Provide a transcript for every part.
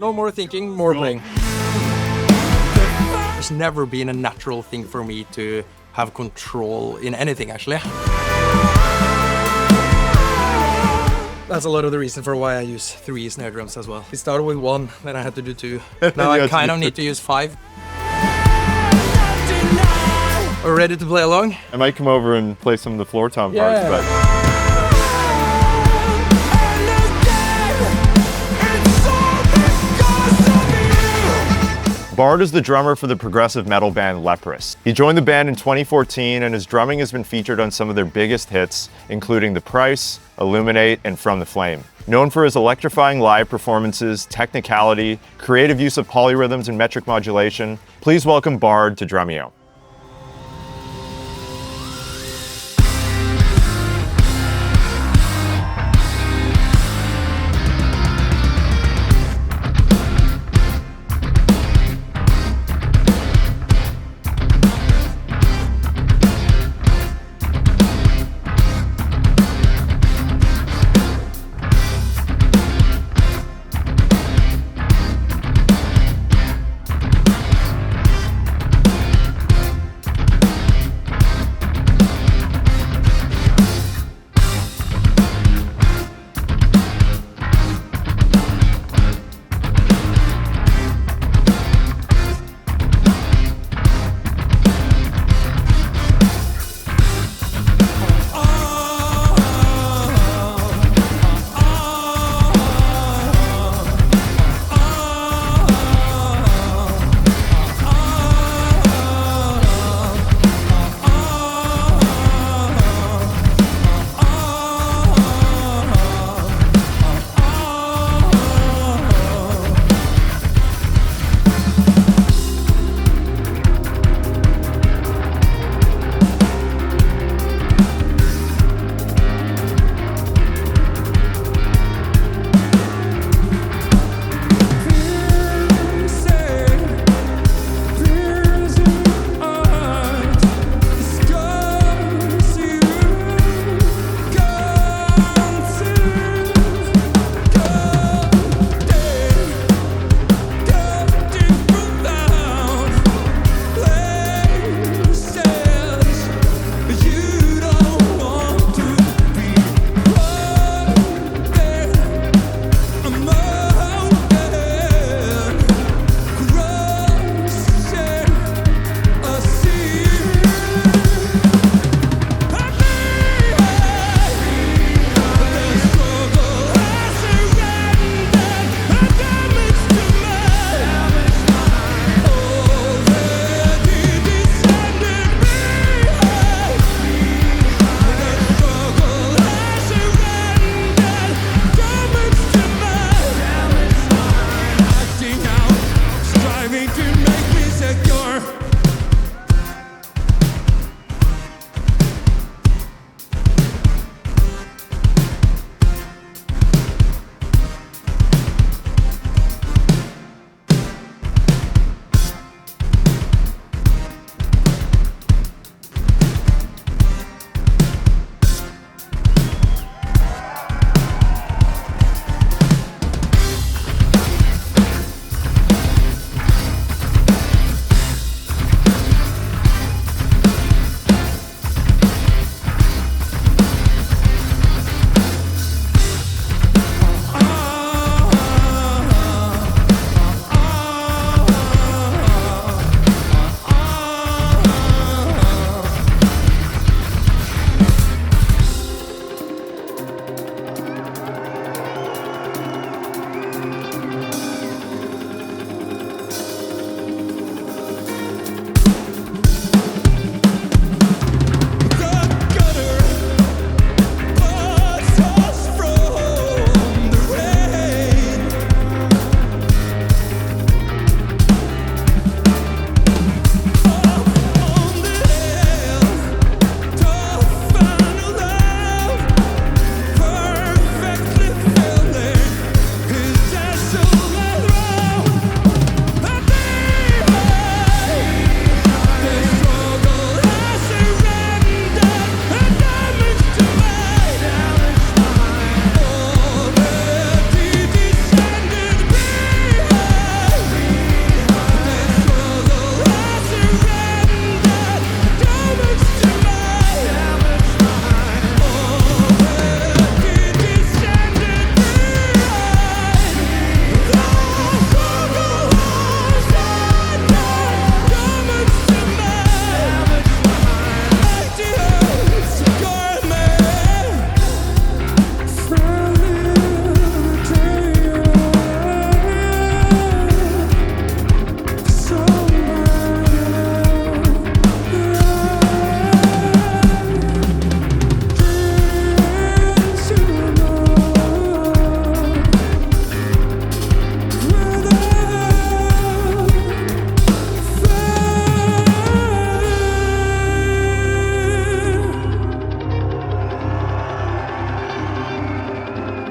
No more thinking, more playing. It's never been a natural thing for me to have control in anything, actually. That's a lot of the reason for why I use 3 snare drums as well. It started with 1, then I had to do 2. Now I kind of need to use 5. Are you ready to play along? I might come over and play some of the floor tom parts, but... Baard is the drummer for the progressive metal band Leprous. He joined the band in 2014 and his drumming has been featured on some of their biggest hits, including The Price, Illuminate, and From the Flame. Known for his electrifying live performances, technicality, creative use of polyrhythms and metric modulation, please welcome Baard to Drumeo.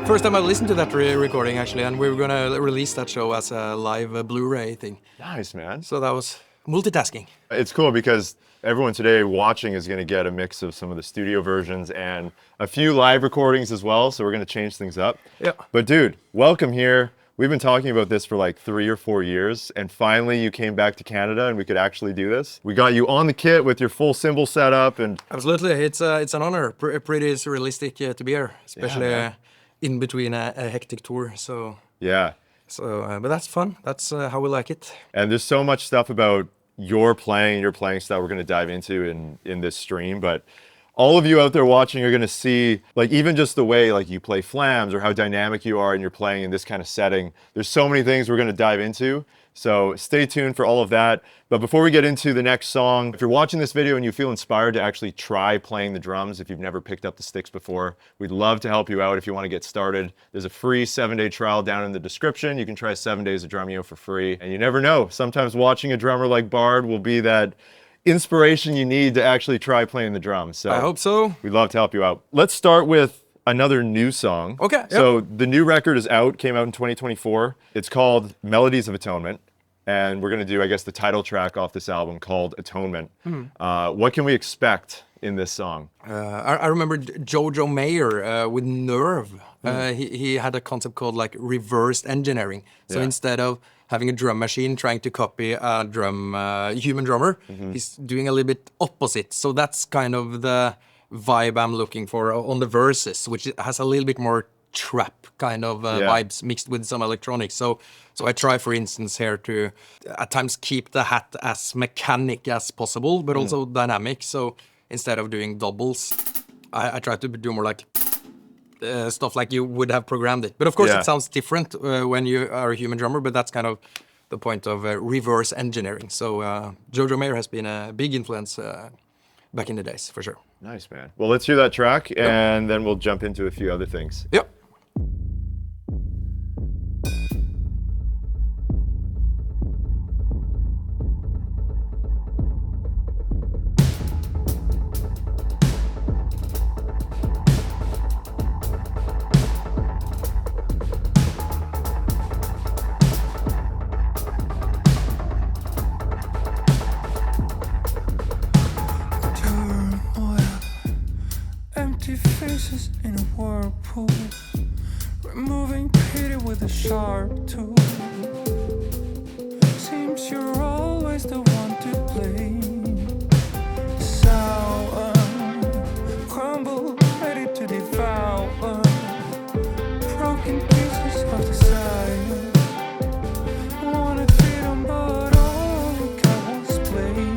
first time I listened to that recording actually, and we were gonna release that show as a live Blu-ray thing. Nice, man. So that was multitasking. It's cool because everyone today watching is going to get a mix of some of the studio versions and a few live recordings as well. So we're going to change things up. Yeah. But dude, welcome here. We've been talking about this for like 3 or 4 years, and finally you came back to Canada and we could actually do this. We got you on the kit with your full cymbal setup, and Absolutely, it's an honor. Pretty surrealistic to be here, especially in between a hectic tour. So yeah. But that's fun. That's how we like it. And there's so much stuff about your playing style we're going to dive into in this stream, but all of you out there watching are going to see, like, even just the way like you play flams or how dynamic you are and you're playing in this kind of setting. There's so many things we're going to dive into. So stay tuned for all of that. But before we get into the next song, if you're watching this video and you feel inspired to actually try playing the drums, if you've never picked up the sticks before, we'd love to help you out if you want to get started. There's a free 7-day trial down in the description. You can try 7 days of Drumeo for free. And you never know, sometimes watching a drummer like Baard will be that inspiration you need to actually try playing the drums. So I hope so. We'd love to help you out. Let's start with another new song. Okay. So the new record is out, came out in 2024. It's called Melodies of Atonement. And we're going to do, I guess, the title track off this album called Atonement. What can we expect in this song? I remember Jojo Mayer with Nerve. He had a concept called like reversed engineering. So instead of having a drum machine trying to copy a human drummer, he's doing a little bit opposite. So that's kind of the vibe I'm looking for on the verses, which has a little bit more trap kind of vibes mixed with some electronics. So I try, for instance, here to at times keep the hat as mechanic as possible, but also dynamic. So instead of doing doubles, I try to do more like stuff like you would have programmed it. But of course, it sounds different when you are a human drummer, but that's kind of the point of reverse engineering. So Jojo Mayer has been a big influence back in the days, for sure. Nice, man. Well, let's hear that track, and then we'll jump into a few other things. Yep. Faces in a whirlpool, removing pity with a sharp tool. Seems you're always the one to blame. Sour, crumble, ready to devour. Broken pieces of desire. Wanna feed 'em, but all you got was blame.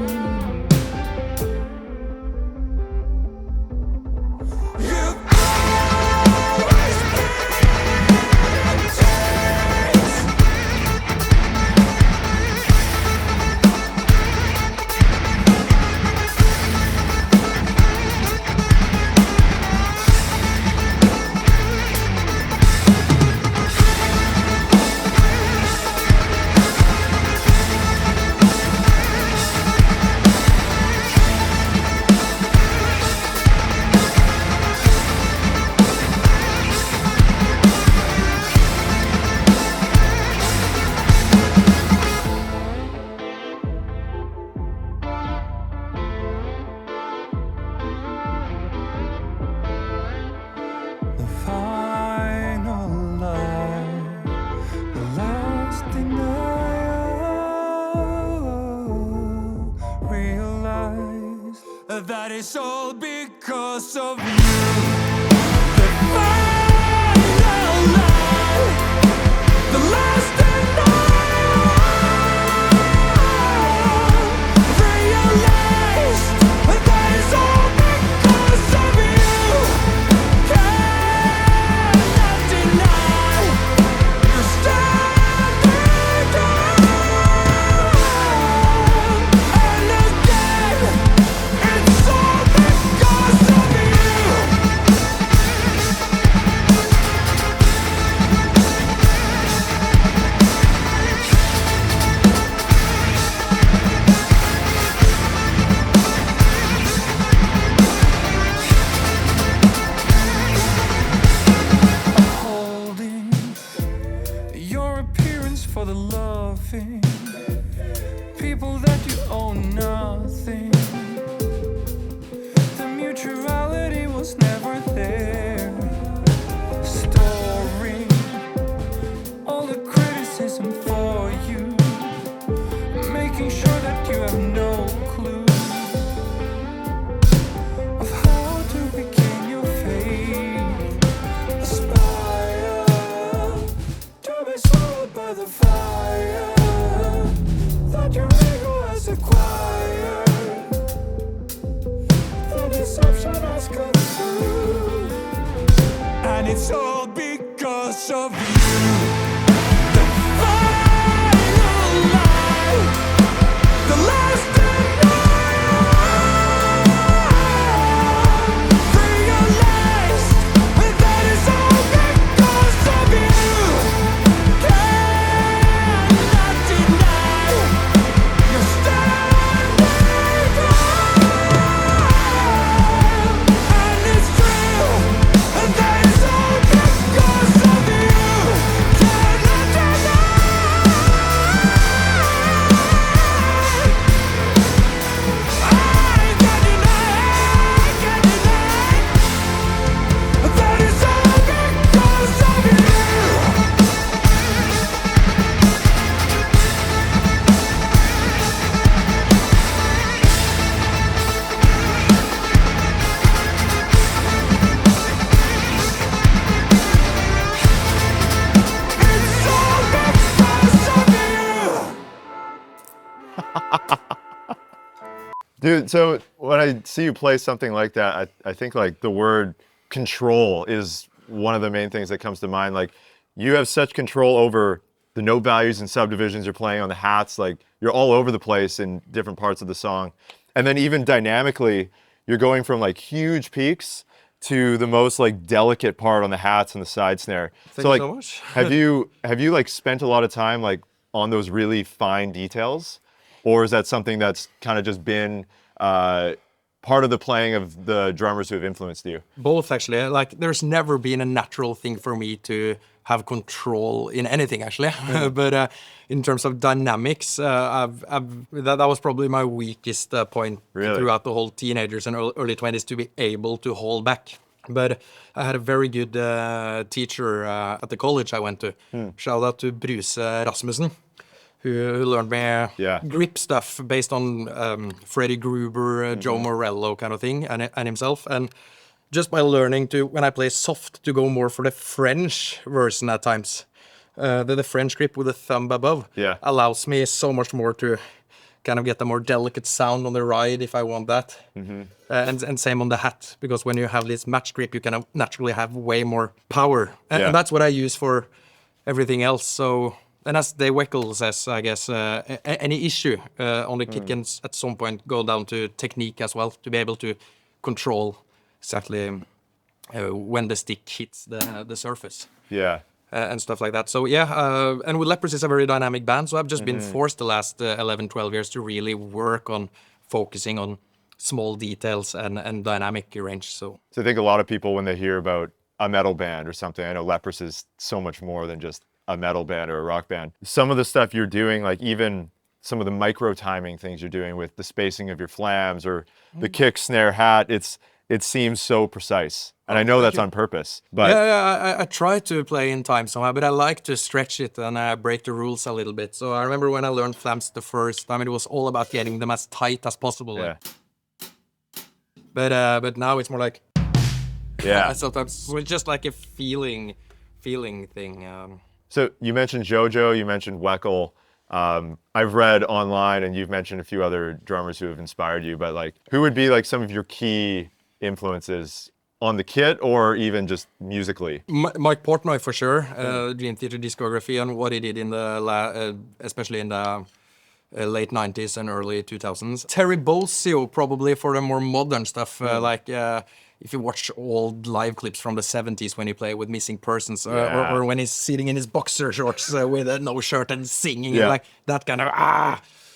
That is all because of you. The final lie, the last denial. Realize that is all because of you. Cannot deny you're standing down. And again, it's all because of you. loving people that you owe nothing. The mutuality was never there. Storing all the criticism for you, making sure that you have no clue of how to regain your faith. Aspire to be swallowed by the fire that your ego has acquired. The deception has come through, and it's all because of you. The final lie, the last denial, realized that it's all because of you. Cannot deny you're standing tall, and it's true that it's all because of you. Cannot deny. I can't deny that it's all because of you. It's all because of you. Dude, so when I see you play something like that, I think like the word control is one of the main things that comes to mind. Like you have such control over the note values and subdivisions you're playing on the hats. Like you're all over the place in different parts of the song. And then even dynamically, you're going from like huge peaks to the most like delicate part on the hats and the side snare. Thank you so much. have you like spent a lot of time like on those really fine details? Or is that something that's kind of just been part of the playing of the drummers who have influenced you? Both, actually. Like, there's never been a natural thing for me to have control in anything, actually. But in terms of dynamics, that was probably my weakest point Really? throughout the whole teenagers and early 20s, to be able to hold back. But I had a very good teacher at the college I went to. Shout out to Bruce Rasmussen, who learned me grip stuff based on Freddie Gruber, Joe Morello kind of thing, and himself. And just by learning to, when I play soft, to go more for the French version at times. The French grip with the thumb above allows me so much more to kind of get a more delicate sound on the ride if I want that. And same on the hat, because when you have this match grip, you kind of naturally have way more power. And that's what I use for everything else. So... And as Dave Weckl says, I guess, any issue on the kit can at some point go down to technique as well, to be able to control exactly when the stick hits the surface. And stuff like that. So yeah, and with Leprous, it's a very dynamic band, so I've just been forced the last 11, 12 years to really work on focusing on small details and dynamic range. So I think a lot of people, when they hear about a metal band or something, I know Leprous is so much more than just a metal band or a rock band. Some of the stuff you're doing, like even some of the micro timing things you're doing with the spacing of your flams or the kick, snare, hat, it seems so precise. And I know that's on purpose. But I try to play in time somehow, but I like to stretch it and break the rules a little bit. So I remember when I learned flams the first time, it was all about getting them as tight as possible. But now it's more like sometimes it's just like a feeling thing. So you mentioned Jojo, you mentioned Weckl. I've read online, and you've mentioned a few other drummers who have inspired you, but like, who would be like some of your key influences on the kit or even just musically? Mike Portnoy, for sure. Dream Theater discography and what he did in the, especially in the late 90s and early 2000s. Terry Bozzio, probably, for the more modern stuff, like if you watch old live clips from the 70s when he played with Missing Persons, or when he's sitting in his boxer shorts with no shirt and singing, like that kind of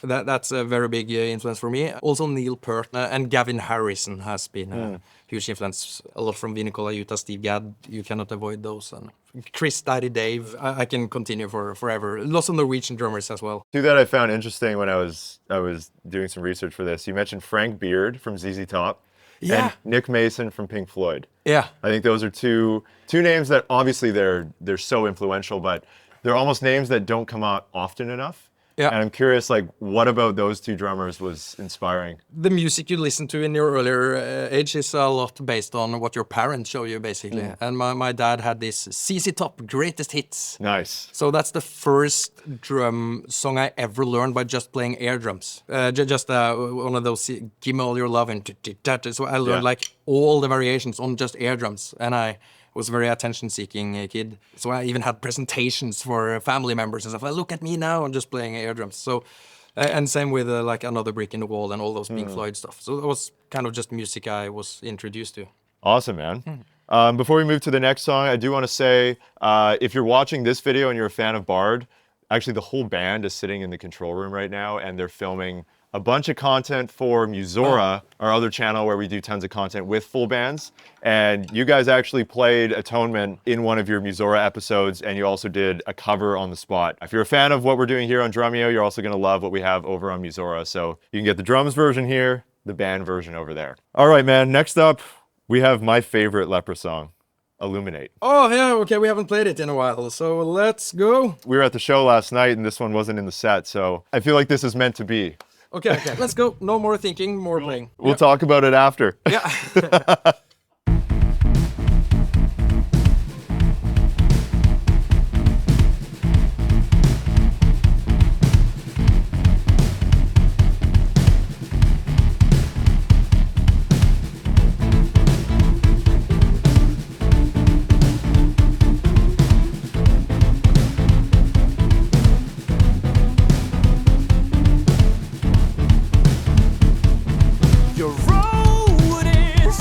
That's a very big influence for me. Also Neil Peart and Gavin Harrison has been a huge influence. A lot from Vinnie Colaiuta, Steve Gadd. You cannot avoid those. And Chris Daddy Dave. I can continue for forever. Lots of Norwegian drummers as well. Two that I found interesting when I was doing some research for this. You mentioned Frank Beard from ZZ Top. Yeah. And Nick Mason from Pink Floyd. Yeah. I think those are two names that obviously they're so influential, but they're almost names that don't come out often enough. Yeah. And I'm curious, like, what about those two drummers was inspiring? The music you listen to in your earlier age is a lot based on what your parents show you, basically. And my dad had this ZZ Top Greatest Hits. Nice. So that's the first drum song I ever learned by just playing air drums. Just one of those, give me all your love and so I learned like all the variations on just air drums. And I was a very attention-seeking kid. So I even had presentations for family members and stuff. Like, look at me now, I'm just playing air drums. So, and same with like Another Brick in the Wall and all those Pink Floyd stuff. So it was kind of just music I was introduced to. Awesome, man. Before we move to the next song, I do want to say, if you're watching this video and you're a fan of Baard, actually the whole band is sitting in the control room right now and they're filming a bunch of content for Musora, our other channel where we do tons of content with full bands. And you guys actually played Atonement in one of your Musora episodes, and you also did a cover on the spot. If you're a fan of what we're doing here on Drumeo, you're also gonna love what we have over on Musora. So you can get the drums version here, the band version over there. All right, man, next up, we have my favorite Leprous song, Illuminate. Oh, yeah, okay, we haven't played it in a while, so let's go. We were at the show last night, and this one wasn't in the set, so I feel like this is meant to be. Okay, let's go. No more thinking, more playing. We'll talk about it after. Yeah. Your road is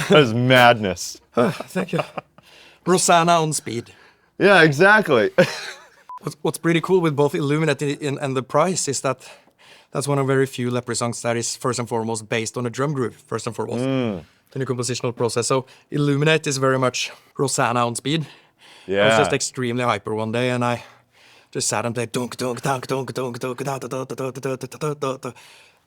That's madness. Thank you. Rosanna on speed. Yeah, exactly. What's pretty cool with both Illuminate and the Price is that that's one of very few Leprous songs that is first and foremost based on a drum groove, first and foremost, in the compositional process. So Illuminate is very much Rosanna on speed. I was just extremely hyper one day, and I just sat and played dunk, dunk, dunk, dunk, dunk, dunk, da, da, da, da, da, da, da,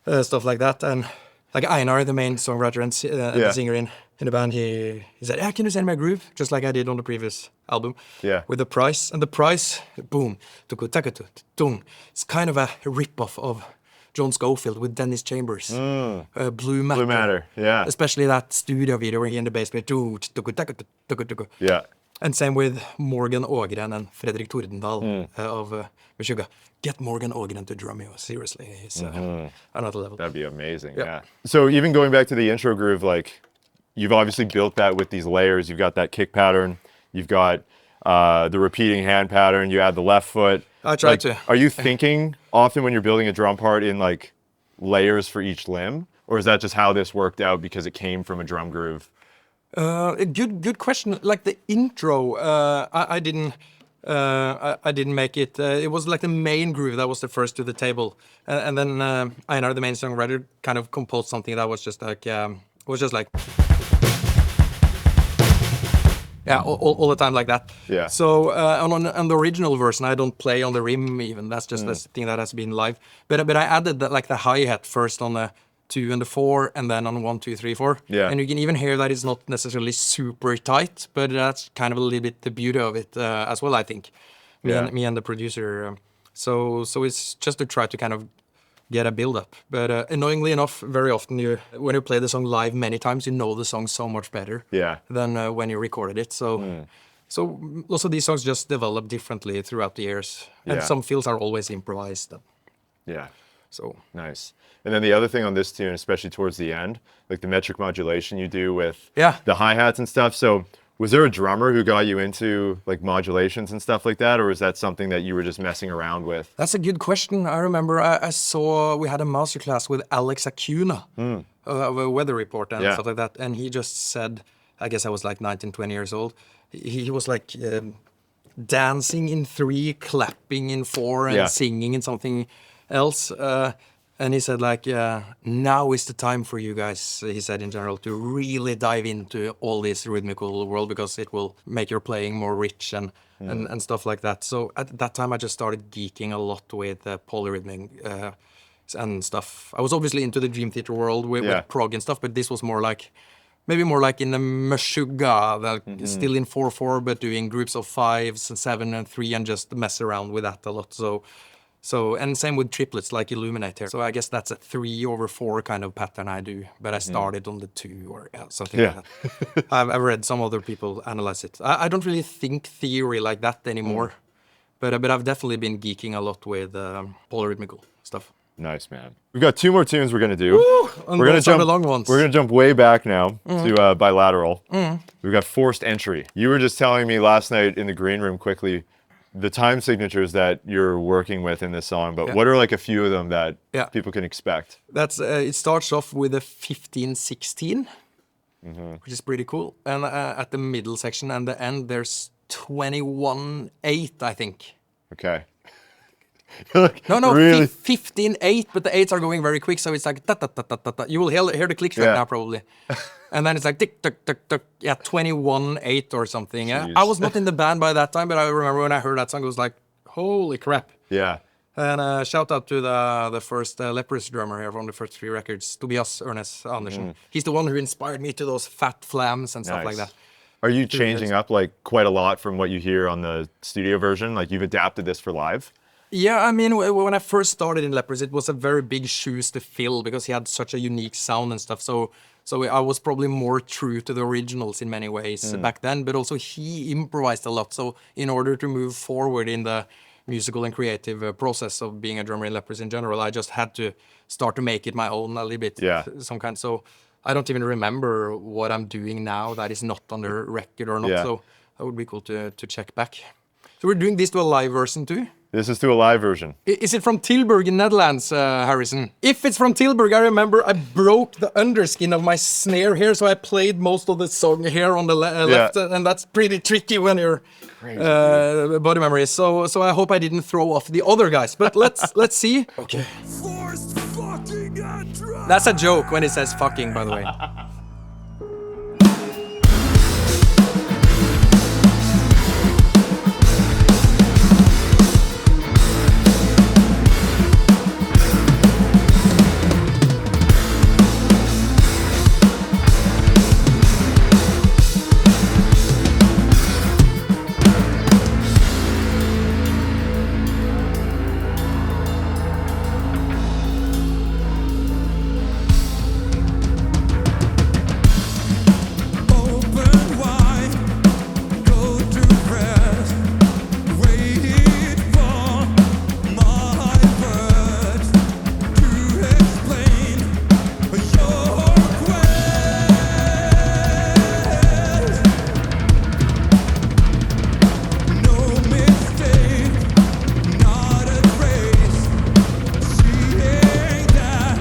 da, stuff like that. And like Einar, the main songwriter and the singer in the band, he said, "Yeah, can you send me a groove?" Just like I did on the previous album. Yeah. With the Price. And the Price, boom, it's kind of a rip-off of John Scofield with Dennis Chambers. Blue Matter. Blue Matter, yeah. Especially that studio video where he in the bass player. Yeah. And same with Morgan Ågren and Fredrik Tordendal of Meshuggah. Get Morgan Ågren to Drumeo. Seriously, he's another level. That'd be amazing, yeah. So even going back to the intro groove, like, you've obviously built that with these layers. You've got that kick pattern. You've got the repeating hand pattern. You add the left foot. I try to. Are you thinking often when you're building a drum part in like layers for each limb? Or is that just how this worked out because it came from a drum groove? Good question. Like the intro, I didn't make it. It was like the main groove that was the first to the table, and then Einar, the main songwriter, kind of composed something that was just like all the time like that. Yeah. So on the original version, I don't play on the rim even. That's just the thing that has been live. But I added that like the hi-hat first on the 2 and the 4, and then on 1, 2, 3, 4. Yeah. And you can even hear that it's not necessarily super tight, but that's kind of a little bit the beauty of it as well, I think. Me and the producer. So it's just to try to kind of get a build-up. But annoyingly enough, very often when you play the song live many times, you know the song so much better than when you recorded it. So lots of these songs just develop differently throughout the years. And some fills are always improvised. Yeah. So nice. And then the other thing on this tune, especially towards the end, like the metric modulation you do with the hi-hats and stuff. So was there a drummer who got you into like modulations and stuff like that? Or is that something that you were just messing around with? That's a good question. I remember I saw we had a masterclass with Alex Acuña of a weather report and stuff like that. And he just said, I guess I was like 19, 20 years old. He was like dancing in 3, clapping in 4, and singing in something else. And he said like, now is the time for you guys, he said in general, to really dive into all this rhythmical world because it will make your playing more rich and stuff like that. So at that time I just started geeking a lot with polyrhythmic and stuff. I was obviously into the Dream Theater world with prog and stuff, but this was maybe more like in the Meshuggah, still in 4/4, but doing groups of 5s and 7 and 3 and just mess around with that a lot. So and same with triplets like Illuminate here. So I guess that's a 3/4 kind of pattern I do, but I started on the 2 or something like that. I've read some other people analyze it. I don't really think theory like that anymore, but I've definitely been geeking a lot with polyrhythmical stuff. Nice, man. We've got 2 more tunes we're gonna do. We're gonna jump the long ones. We're gonna jump way back now to Bilateral. We've got Forced Entry. You were just telling me last night in the green room quickly the time signatures that you're working with in this song, but what are like a few of them that people can expect? That's it starts off with a 15/16, which is pretty cool, and at the middle section and the end there's 21/8, I think. Okay. No, really? 15/8, but the 8s are going very quick, so it's like ta ta ta ta ta ta. You will hear the clicks right now probably. And then it's like tick tick tick tick, 21/8 or something. Yeah, I was not in the band by that time, but I remember when I heard that song, it was like, holy crap. Yeah. And shout out to the first Leprous drummer here from the first 3 records, Tobias, Ørnes, Andersen. He's the one who inspired me to those fat flams and stuff like that. Are you changing up like quite a lot from what you hear on the studio version? Like you've adapted this for live? Yeah, I mean, when I first started in Leprous, it was a very big shoes to fill because he had such a unique sound and stuff. So I was probably more true to the originals in many ways back then, but also he improvised a lot. So in order to move forward in the musical and creative process of being a drummer in Leprous in general, I just had to start to make it my own a little bit. Some kind. So I don't even remember what I'm doing now that is not on the record or not. So that would be cool to check back. So we're doing this to a live version too. This is to a live version. Is it from Tilburg in Netherlands, Harrison? If it's from Tilburg, I remember I broke the underskin of my snare here, so I played most of the song here on the left, and that's pretty tricky when you're body memory. So I hope I didn't throw off the other guys. But let's see. Okay. Forced fucking and dry. That's a joke when it says fucking, by the way. Open wide, go to rest. Waited for my words to explain your quest. No mistake, not a trace. Seeing that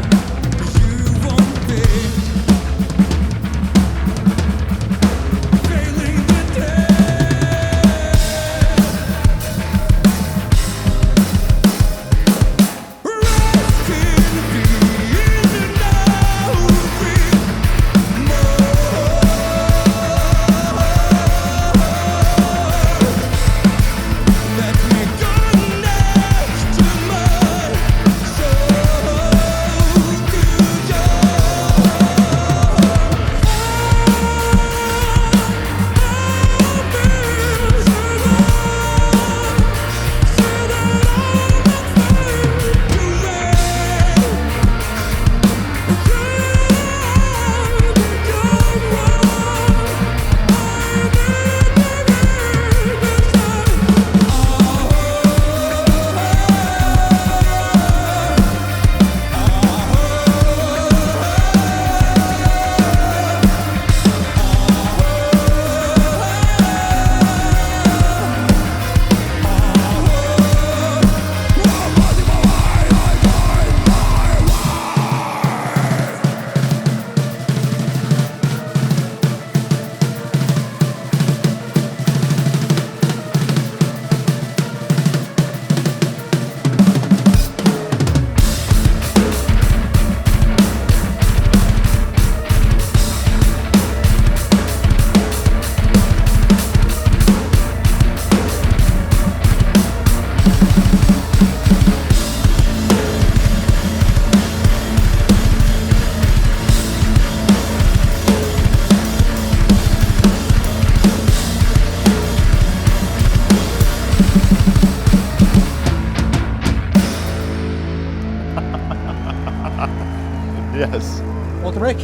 you won't be failing the test. Rest in peace now with let me go next to my soul to Yes. What the Rick?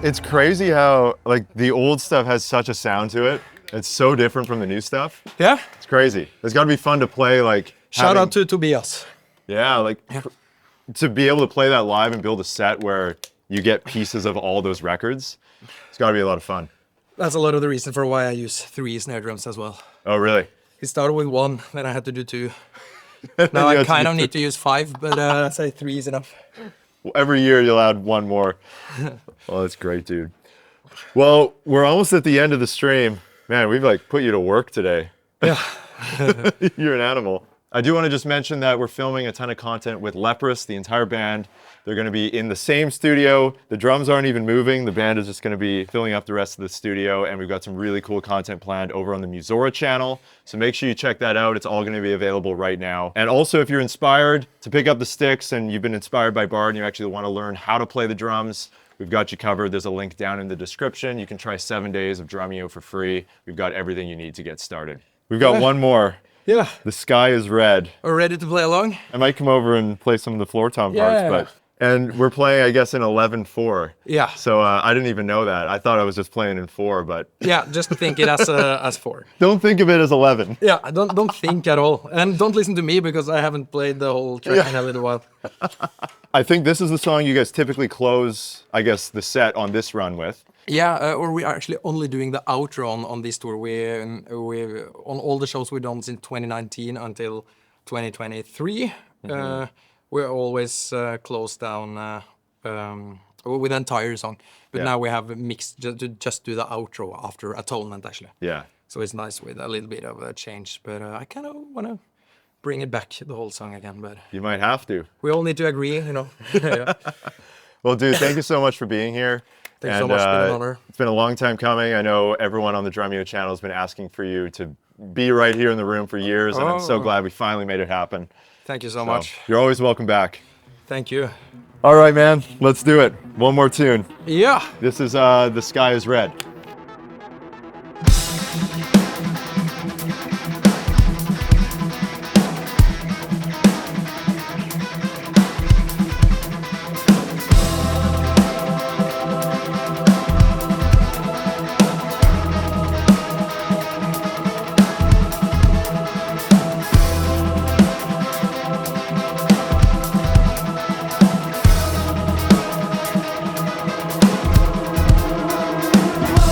It's crazy how like the old stuff has such a sound to it. It's so different from the new stuff. Yeah. It's crazy. It's got to be fun to play like. Shout out to Tobias. Yeah, like to be able to play that live and build a set where you get pieces of all those records. It's got to be a lot of fun. That's a lot of the reason for why I use 3 snare drums as well. Oh, really? It started with 1, then I had to do 2. Now I kind of need to use 5, but I say 3 is enough. Every year you'll add 1 more. Oh, that's great, dude. Well, we're almost at the end of the stream. Man, we've like put you to work today. Yeah. You're an animal. I do want to just mention that we're filming a ton of content with Leprous, the entire band. They're going to be in the same studio. The drums aren't even moving. The band is just going to be filling up the rest of the studio. And we've got some really cool content planned over on the Musora channel. So make sure you check that out. It's all going to be available right now. And also, if you're inspired to pick up the sticks and you've been inspired by Baard and you actually want to learn how to play the drums, we've got you covered. There's a link down in the description. You can try 7 days of Drumeo for free. We've got everything you need to get started. We've got one more. Yeah. The Sky is Red. Are we ready to play along? I might come over and play some of the floor tom parts, and we're playing, I guess, in 11/4. Yeah. So I didn't even know that. I thought I was just playing in 4, but Yeah, just think it as 4. don't think of it as 11. Yeah, don't think at all. And don't listen to me because I haven't played the whole track in a little while. I think this is the song you guys typically close, I guess, the set on this run with. Yeah, or we are actually only doing the outro on this tour. We on all the shows we've done since 2019 until 2023. We're always closed down with the entire song. But now we have mixed to just do the outro after Atonement actually. Yeah. So it's nice with a little bit of a change. But I kind of want to bring it back the whole song again. But You might have to. we all need to agree, you know. Yeah. Well, dude, thank you so much for being here. Thanks so much. It's been an honor. It's been a long time coming. I know everyone on the Drumeo channel has been asking for you to be right here in the room for years, and I'm so glad we finally made it happen. Thank you so So, much. you're always welcome back. Thank you. All right, man, let's do it. One more tune. Yeah. This is The Sky is Red. Whoa!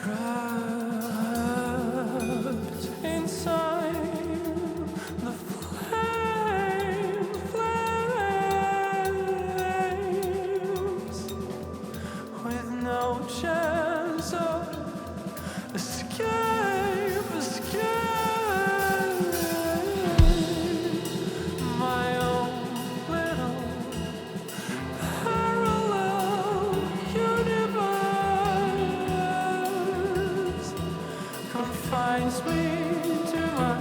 Trapped inside the flames, with no chance of escape. My own little parallel universe confines me to my